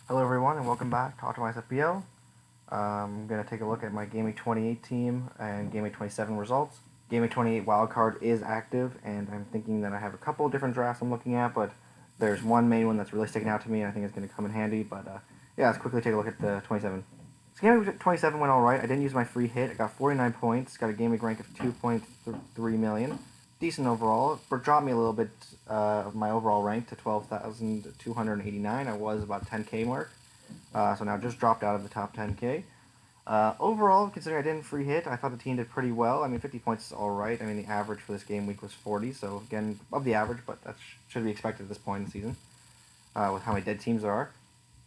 Hello everyone and welcome back to Optimize FPL. I'm going to take a look at my Game Week 28 team and Game Week 27 results. Game Week 28 Wildcard is active and I'm thinking that I have a couple of different drafts I'm looking at, but there's one main one that's really sticking out to me and I think it's going to come in handy. But yeah, let's quickly take a look at the 27. So Game Week 27 went alright. I didn't use my free hit. I got 49 points, got a Game Week rank of 2.3 million. Decent overall, but dropped me a little bit of my overall rank to 12,289. I was about 10k mark, so now just dropped out of the top 10k. Overall, considering I didn't free hit, I thought the team did pretty well. I mean, 50 points is all right. I mean, the average for this game week was 40, so again, above the average, but that should be expected at this point in the season with how many dead teams there are.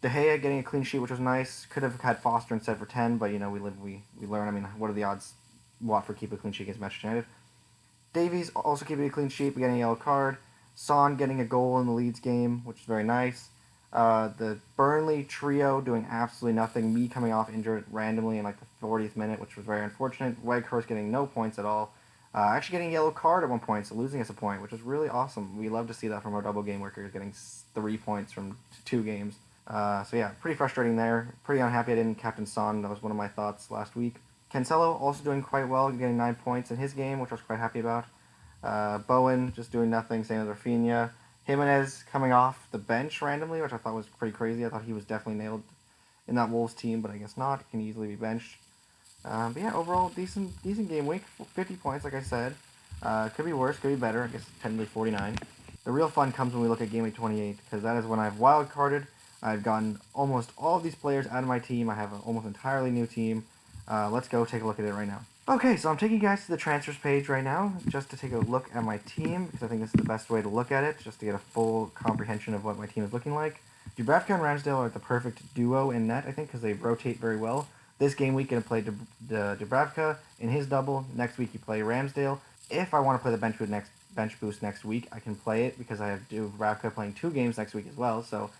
De Gea getting a clean sheet, which was nice. Could have had Foster instead for 10, but you know, we learn. I mean, what are the odds Watford keep a clean sheet against Manchester United? Davies also keeping a clean sheet, but getting a yellow card. Son getting a goal in the Leeds game, which is very nice. The Burnley trio doing absolutely nothing. Me coming off injured randomly in like the 40th minute, which was very unfortunate. Weghorst getting no points at all. Actually getting a yellow card at one point, so losing us a point, which was really awesome. We love to see that from our double game workers, getting 3 points from 2 games. So yeah, pretty frustrating there. Pretty unhappy I didn't captain Son. That was one of my thoughts last week. Cancelo also doing quite well, getting 9 points in his game, which I was quite happy about. Bowen just doing nothing, same as Rafinha. Jimenez coming off the bench randomly, which I thought was pretty crazy. I thought he was definitely nailed in that Wolves team, but I guess not. He can easily be benched. But yeah, overall, decent game week. 50 points, like I said. Could be worse, could be better. I guess technically 49. The real fun comes when we look at game week 28, because that is when I've wild-carded. I've gotten almost all of these players out of my team. I have an almost entirely new team. Let's go take a look at it right now. Okay, so I'm taking you guys to the transfers page right now just to take a look at my team because I think this is the best way to look at it, just to get a full comprehension of what my team is looking like. Dubravka and Ramsdale are the perfect duo in net, I think, because they rotate very well. This game week, going to play Dubravka in his double. Next week, you play Ramsdale. If I want to play the bench boost next week, I can play it because I have Dubravka playing 2 games next week as well. So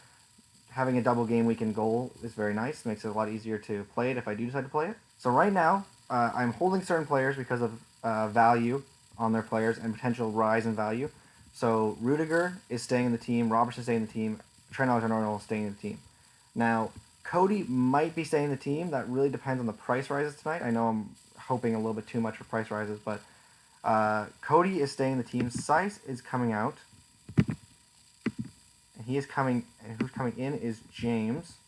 having a double game week in goal is very nice. It makes it a lot easier to play it if I do decide to play it. So right now, I'm holding certain players because of value on their players and potential rise in value. So Rudiger is staying in the team, Robertson staying in the team, Trent Alexander-Arnold staying in the team. Now, Cody might be staying in the team. That really depends on the price rises tonight. I know I'm hoping a little bit too much for price rises, but Cody is staying in the team. Seiss is coming out. And he is coming, and who's coming in is James.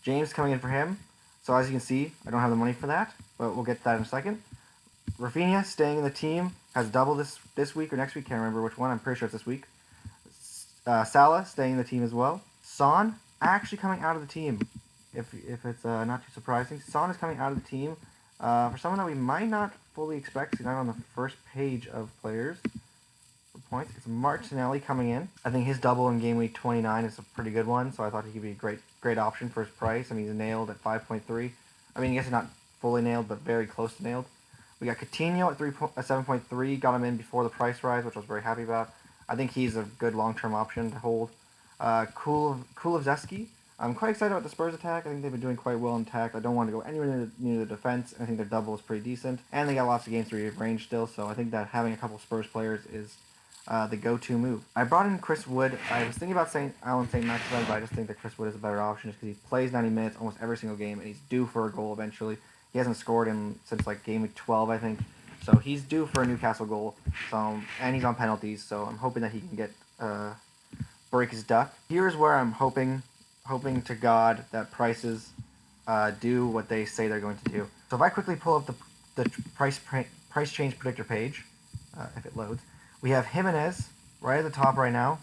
James coming in for him. So as you can see, I don't have the money for that, but we'll get to that in a second. Rafinha staying in the team, has double this week or next week, can't remember which one, I'm pretty sure it's this week. Salah staying in the team as well. Son actually coming out of the team, if it's not too surprising. Son is coming out of the team for someone that we might not fully expect. He's not on the first page of players for points. It's Martinelli coming in. I think his double in game week 29 is a pretty good one, so I thought he could be a great option for his price. I mean, he's nailed at 5.3. I mean, I guess he's not fully nailed, but very close to nailed. We got Coutinho at 7.3. Got him in before the price rise, which I was very happy about. I think he's a good long-term option to hold. Kulusevski. I'm quite excited about the Spurs attack. I think they've been doing quite well in attack. I don't want to go anywhere near the defense. I think their double is pretty decent. And they got lots of game 3 range still, so I think that having a couple Spurs players is the go-to move. I brought in Chris Wood. I was thinking about saying Alan St. Maximin, but I just think that Chris Wood is a better option just because he plays 90 minutes almost every single game, and he's due for a goal eventually. He hasn't scored since like game week 12, I think. So he's due for a Newcastle goal. So and he's on penalties, so I'm hoping that he can get break his duck. Here's where I'm hoping to God that prices do what they say they're going to do. So if I quickly pull up the price change predictor page, if it loads, we have Jimenez right at the top right now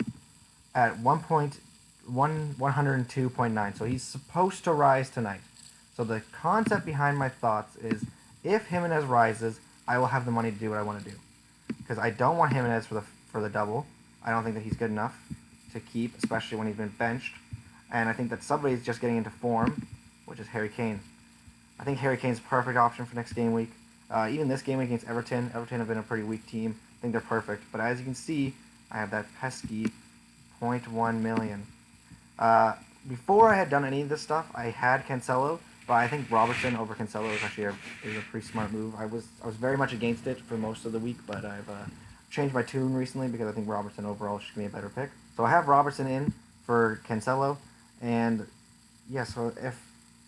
at 102.9. So he's supposed to rise tonight. So the concept behind my thoughts is if Jimenez rises, I will have the money to do what I want to do. Because I don't want Jimenez for the double. I don't think that he's good enough to keep, especially when he's been benched. And I think that somebody's just getting into form, which is Harry Kane. I think Harry Kane's a perfect option for next game week. Even this game week against Everton. Everton have been a pretty weak team. I think they're perfect. But as you can see, I have that pesky 0.1 million. Before I had done any of this stuff, I had Cancelo, but I think Robertson over Cancelo is actually a pretty smart move. I was very much against it for most of the week, but I've changed my tune recently because I think Robertson overall should be a better pick. So I have Robertson in for Cancelo, and yeah, so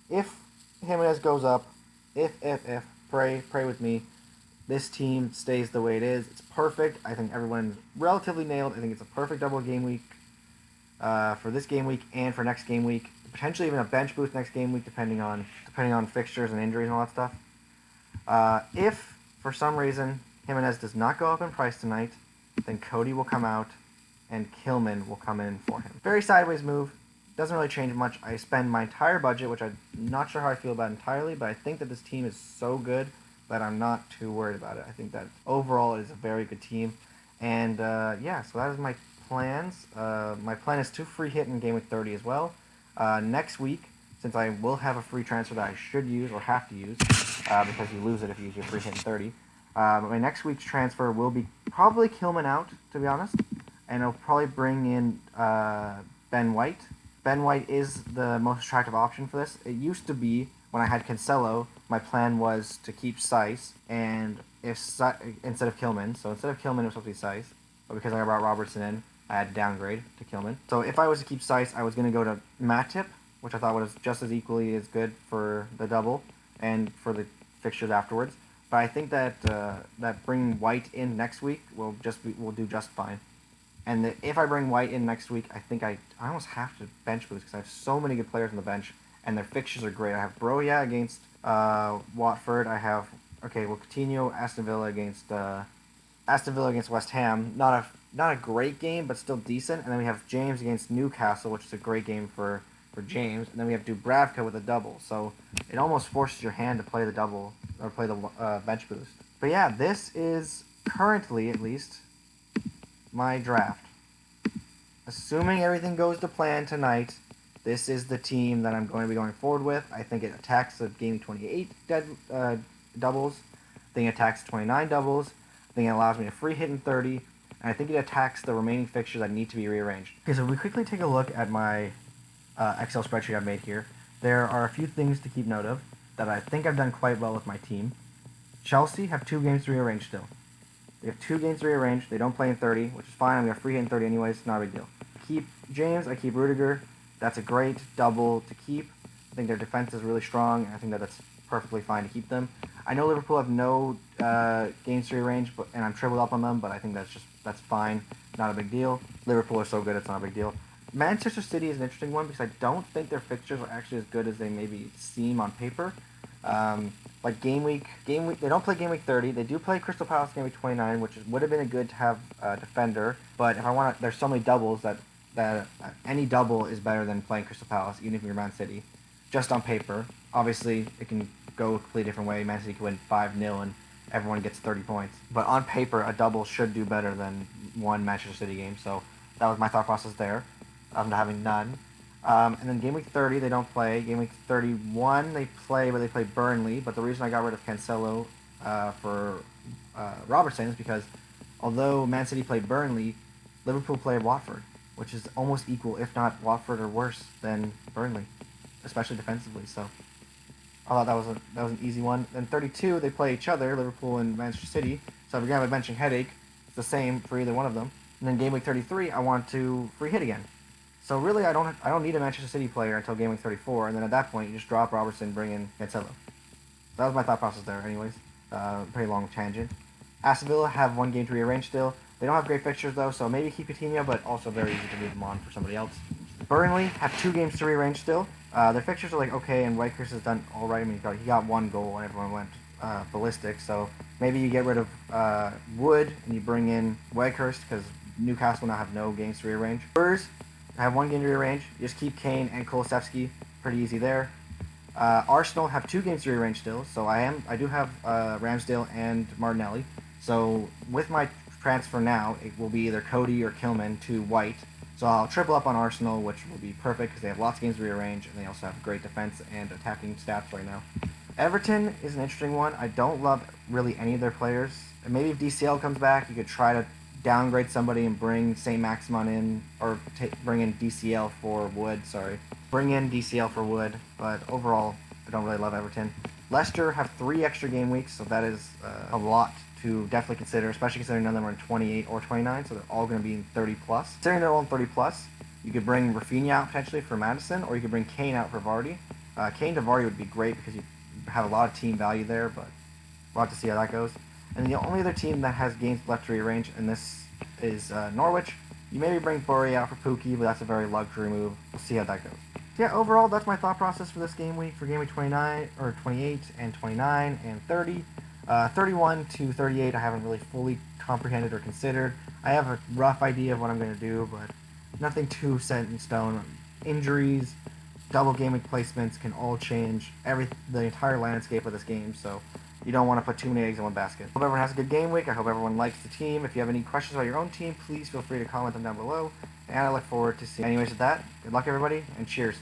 if Jimenez goes up, if pray with me, this team stays the way it is. It's perfect. I think everyone's relatively nailed. I think it's a perfect double game week for this game week and for next game week. Potentially even a bench boost next game week, depending on fixtures and injuries and all that stuff. If for some reason Jimenez does not go up in price tonight, then Cody will come out and Kilman will come in for him. Very sideways move. Doesn't really change much. I spend my entire budget, which I'm not sure how I feel about entirely, but I think that this team is so good that I'm not too worried about it. I think that overall it is a very good team. And yeah, so that is my plans. My plan is to free hit in Game Week 30 as well. Next week, since I will have a free transfer that I should use or have to use, because you lose it if you use your free hit in 30. My next week's transfer will be probably Kilman out, to be honest, and I'll probably bring in Ben White. Ben White is the most attractive option for this. It used to be, when I had Cancelo, my plan was to keep Seiss, and instead of Kilman. So instead of Kilman, it was supposed to be Seiss, but because I brought Robertson in, I had to downgrade to Kilman. So if I was to keep Seiss, I was going to go to Matip, which I thought was just as equally as good for the double and for the fixtures afterwards. But I think that that bringing White in next week will do just fine. And if I bring White in next week, I think I almost have to bench boost because I have so many good players on the bench, and their fixtures are great. I have Broja against Watford. I have Coutinho, Aston Villa against West Ham. Not a great game, but still decent. And then we have James against Newcastle, which is a great game for James. And then we have Dubravka with a double. So it almost forces your hand to play the double or play the bench boost. But yeah, this is currently at least my draft. Assuming everything goes to plan tonight, this is the team that I'm going to be going forward with. I think it attacks the Game 28 doubles. I think it attacks 29 doubles. I think it allows me a free hit in 30. And I think it attacks the remaining fixtures that need to be rearranged. Okay, so if we quickly take a look at my Excel spreadsheet I've made here, there are a few things to keep note of that I think I've done quite well with my team. Chelsea have 2 games to rearrange still. They have 2 games to rearrange. They don't play in 30, which is fine. I'm going to free hit in 30 anyways. Not a big deal. Keep James. I keep Rudiger. That's a great double to keep. I think their defense is really strong, and I think that that's perfectly fine to keep them. I know Liverpool have no games to rearrange, and I'm tripled up on them, but I think that's fine. Not a big deal. Liverpool are so good, it's not a big deal. Manchester City is an interesting one because I don't think their fixtures are actually as good as they maybe seem on paper. Like game week, they don't play game week 30. They do play Crystal Palace game week 29, which would have been good to have a defender. But if I want to, there's so many doubles that any double is better than playing Crystal Palace, even if you're Man City. Just on paper, obviously it can go a completely different way. Man City can win 5-0 and everyone gets 30 points. But on paper, a double should do better than one Manchester City game. So that was my thought process there, having none. And then game week 30, they don't play. Game week 31, they play, but they play Burnley. But the reason I got rid of Cancelo for Robertson is because although Man City played Burnley, Liverpool played Watford, which is almost equal, if not Watford or worse than Burnley, especially defensively. So I thought that was an easy one. Then 32, they play each other, Liverpool and Manchester City. So if you're gonna have a benching headache, it's the same for either one of them. And then game week 33, I want to free hit again. So really, I don't need a Manchester City player until game week 34, and then at that point, you just drop Robertson, bring in Cancelo. That was my thought process there, anyways. Pretty long tangent. Aston Villa have 1 game to rearrange still. They don't have great fixtures though, so maybe keep Coutinho, but also very easy to move them on for somebody else. Burnley have 2 games to rearrange still. Their fixtures are okay, and Whitehurst has done all right. I mean, he got 1 goal, and everyone went ballistic. So maybe you get rid of Wood and you bring in Whitehurst because Newcastle now have no games to rearrange. Spurs have 1 game to rearrange. You just keep Kane and Kulusevski. Pretty easy there. Arsenal have 2 games to rearrange still, so I do have Ramsdale and Martinelli. So with my transfer now, it will be either Cody or Kilman to White. So I'll triple up on Arsenal, which will be perfect because they have lots of games to rearrange, and they also have great defense and attacking stats right now. Everton is an interesting one. I don't love really any of their players. And maybe if DCL comes back, you could try to downgrade somebody and bring St. Maximin in, or bring in DCL for Wood, Bring in DCL for Wood, but overall, I don't really love Everton. Leicester have 3 extra game weeks, so that is a lot to definitely consider, especially considering none of them are in 28 or 29, so they're all going to be in 30+. Considering they're all in 30+, You could bring Rafinha out potentially for Madison, or you could bring Kane out for Vardy. Kane to Vardy would be great because you have a lot of team value there, but we'll have to see how that goes. And the only other team that has games left to rearrange, and this is Norwich. You maybe bring Bury out for Pookie, but that's a very luxury move. We'll see how that goes. Yeah, overall, that's my thought process for this game week for game week 29, or 28, and 29, and 30. 31 to 38, I haven't really fully comprehended or considered. I have a rough idea of what I'm going to do, but nothing too set in stone. Injuries, double game week placements can all change the entire landscape of this game, so you don't want to put too many eggs in one basket. Hope everyone has a good game week. I hope everyone likes the team. If you have any questions about your own team, please feel free to comment them down below, and I look forward to seeing you. Anyways, with that, good luck everybody, and cheers.